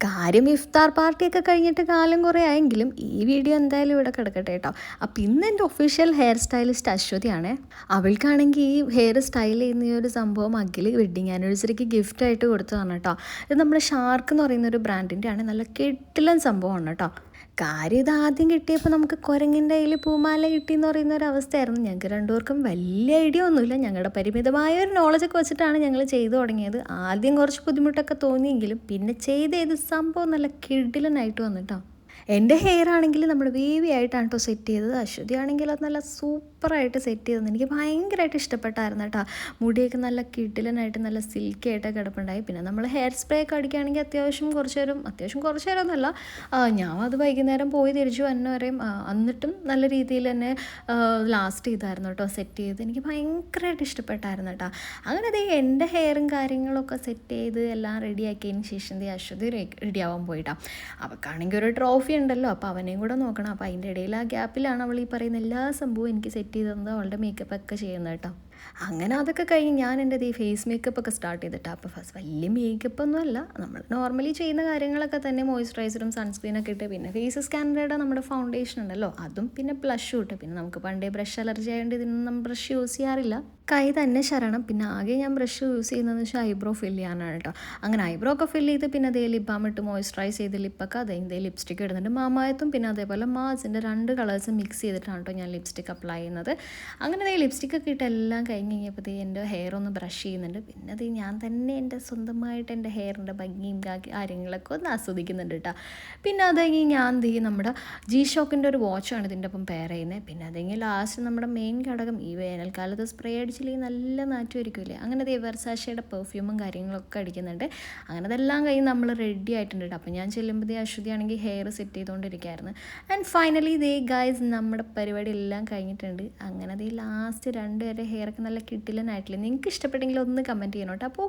കാര്യം ഇഫ്താർ പാർട്ടിയൊക്കെ കഴിഞ്ഞിട്ട് കാലം കുറേ ആയെങ്കിലും ഈ വീഡിയോ എന്തായാലും ഇവിടെ കിടക്കട്ടെ കേട്ടോ. അപ്പം ഇന്ന് എൻ്റെ ഒഫീഷ്യൽ ഹെയർ സ്റ്റൈലിസ്റ്റ് അശ്വതിയാണ്. അവൾക്കാണെങ്കിൽ ഈ ഹെയർ സ്റ്റൈൽ ചെയ്യുന്ന ഈ ഒരു സംഭവം അഖിൽ വെഡ്ഡിങ് ആനിവേഴ്സറിക്ക് ഗിഫ്റ്റായിട്ട് കൊടുത്തതാണ് കേട്ടോ. ഇത് നമ്മുടെ ഷാർക്ക് എന്ന് പറയുന്ന ഒരു ബ്രാൻഡിൻ്റെ ആണ്. നല്ല കിട്ടിലൻ സംഭവമാണ് കേട്ടോ. കാര്യം ഇത് ആദ്യം കിട്ടിയപ്പോൾ നമുക്ക് കുരങ്ങിൻ്റെ കയ്യിൽ പൂമാല കിട്ടിയെന്ന് പറയുന്ന ഒരു അവസ്ഥയായിരുന്നു. ഞങ്ങൾക്ക് രണ്ടുപേർക്കും വലിയ ഐഡിയ ഒന്നുമില്ല. ഞങ്ങളുടെ പരിമിതമായ ഒരു നോളജൊക്കെ വെച്ചിട്ടാണ് ഞങ്ങൾ ചെയ്തു തുടങ്ങിയത്. ആദ്യം കുറച്ച് ബുദ്ധിമുട്ടൊക്കെ തോന്നിയെങ്കിലും പിന്നെ ചെയ്ത് സംഭവം നല്ല കിടിലനായിട്ട് വന്നിട്ടോ. എൻ്റെ ഹെയർ ആണെങ്കിൽ നമ്മൾ വേവി ആയിട്ടാണ് കേട്ടോ സെറ്റ് ചെയ്തത്. അശ്വതി ആണെങ്കിൽ അത് നല്ല സൂപ്പറായിട്ട് സെറ്റ് ചെയ്തത്. എനിക്ക് ഭയങ്കരമായിട്ട് ഇഷ്ടപ്പെട്ടായിരുന്നു കേട്ടോ. മുടിയൊക്കെ നല്ല കിടിലനായിട്ട് നല്ല സിൽക്കി ആയിട്ടൊക്കെ കിടപ്പുണ്ടായി. പിന്നെ നമ്മൾ ഹെയർ സ്പ്രേ ഒക്കെ അടിക്കുകയാണെങ്കിൽ അത്യാവശ്യം കുറച്ച് നേരം ഒന്നുമല്ല, ഞാൻ അത് വൈകുന്നേരം പോയി തിരിച്ചു വന്നവരെയും എന്നിട്ടും നല്ല രീതിയിൽ തന്നെ ലാസ്റ്റ് ചെയ്തായിരുന്നു കേട്ടോ സെറ്റ് ചെയ്ത്. എനിക്ക് ഭയങ്കരമായിട്ട് ഇഷ്ടപ്പെട്ടായിരുന്നു കേട്ടോ. അങ്ങനെ അതേ എൻ്റെ ഹെയറും കാര്യങ്ങളൊക്കെ സെറ്റ് ചെയ്ത് എല്ലാം റെഡിയാക്കിയതിന് ശേഷം അശ്വതി റെഡിയാവാൻ പോയിട്ടാണ്. അവൾക്കാണെങ്കിൽ ഒരു ട്രോഫി ഉണ്ടല്ലോ, അപ്പോൾ അവനെയും കൂടെ നോക്കണം. അപ്പോൾ അതിൻ്റെ ഇടയിൽ ആ ഗ്യാപ്പിലാണ് അവൾ ഈ പറയുന്ന എല്ലാ സംഭവവും എനിക്ക് സെറ്റ് ചെയ്ത് തന്നത്, അവളുടെ മേക്കപ്പ് ഒക്കെ ചെയ്യുന്നത് കേട്ടോ. അങ്ങനെ അതൊക്കെ കഴിഞ്ഞ് ഞാൻ എൻ്റെ ഈ ഫേസ് മേക്കപ്പ് ഒക്കെ സ്റ്റാർട്ട് ചെയ്തിട്ടാണ്. അപ്പോൾ ഫസ്റ്റ് വലിയ മേക്കപ്പ് ഒന്നും അല്ല, നമ്മൾ നോർമലി ചെയ്യുന്ന കാര്യങ്ങളൊക്കെ തന്നെ. മോയ്സ്ചറൈസറും സൺസ്ക്രീനൊക്കെ ഇട്ട് പിന്നെ ഫേസ് സ്കാനറുടെ നമ്മുടെ ഫൗണ്ടേഷൻ ഉണ്ടല്ലോ അതും പിന്നെ ബ്ലഷും ഇട്ട്. പിന്നെ നമുക്ക് പണ്ടേ ബ്രഷ് അലർജി ആയതുകൊണ്ട് ഇതിനൊന്നും നമ്മൾ ബ്രഷ് യൂസ് ചെയ്യാറില്ല, കൈ തന്നെ ശരണം. പിന്നെ ആകെ ഞാൻ ബ്രഷ് യൂസ് ചെയ്യുന്നതെന്ന് വെച്ചാൽ ഐബ്രോ ഫിൽ ചെയ്യാനാണ് കേട്ടോ. അങ്ങനെ ഐബ്രോ ഒക്കെ ഫിൽ ചെയ്ത് പിന്നെ അതേ ലിപ് ബാം ഇട്ട് മോയ്സ്ചറൈസ് ചെയ്ത് ലിപ്പൊക്കെ അതേ ലിപ്സ്റ്റിക്ക് ഇടുന്നുണ്ട്. മാമായത്തും പിന്നെ അതേപോലെ മാസിൻ്റെ 2 കളേഴ്സ് മിക്സ് ചെയ്തിട്ടാണ് കേട്ടോ ഞാൻ ലിപ്സ്റ്റിക്ക് അപ്ലൈ ചെയ്യുന്നത്. അങ്ങനെ അതേ ലിപ്സ്റ്റിക്കൊക്കെ ഇട്ട് എല്ലാം കഴിഞ്ഞ് കഴിഞ്ഞപ്പോൾ എൻ്റെ ഹെയർ ഒന്ന് ബ്രഷ് ചെയ്യുന്നുണ്ട്. പിന്നെ അത് ഞാൻ തന്നെ എൻ്റെ സ്വന്തമായിട്ട് എൻ്റെ ഹെയറിൻ്റെ ഭംഗിയും കാര്യങ്ങളൊക്കെ ഒന്ന് ആസ്വദിക്കുന്നുണ്ട് കേട്ടോ. പിന്നെ അത് കഴിഞ്ഞ് ഞാൻ നമ്മുടെ G-Shockൻ്റെ ഒരു വാച്ചാണ് ഇതിൻ്റെ ഒപ്പം പെയർ ചെയ്യുന്നത്. പിന്നെ അത് കഴിഞ്ഞ് ലാസ്റ്റ് നമ്മുടെ മെയിൻ ഘടകം ഈ വേനൽക്കാലത്ത് സ്പ്രേ അടിച്ചില്ലെങ്കിൽ നല്ല നാറ്റുമായിരിക്കില്ലേ, അങ്ങനെ വെർസാഷയുടെ പെർഫ്യൂമും കാര്യങ്ങളൊക്കെ അടിക്കുന്നുണ്ട്. അങ്ങനെ അതെല്ലാം കഴിഞ്ഞ് നമ്മൾ റെഡി ആയിട്ടുണ്ട് കേട്ടോ. അപ്പോൾ ഞാൻ ചെല്ലുമ്പോൾ അശ്വതി ആണെങ്കിൽ ഹെയർ സെറ്റ് ചെയ്തുകൊണ്ടിരിക്കുകയായിരുന്നു. ആൻഡ് ഫൈനലി ഗൈസ് നമ്മുടെ പരിപാടി എല്ലാം കഴിഞ്ഞിട്ടുണ്ട്. അങ്ങനെ ലാസ്റ്റ് 2 പേരുടെ ഹെയറൊക്കെ നല്ല കിട്ടിലനായിട്ടില്ലേ. നിങ്ങൾക്ക് ഇഷ്ടപ്പെട്ടെങ്കിൽ ഒന്ന് കമൻറ്റ് ചെയ്യണം കേട്ടോ. അപ്പോൾ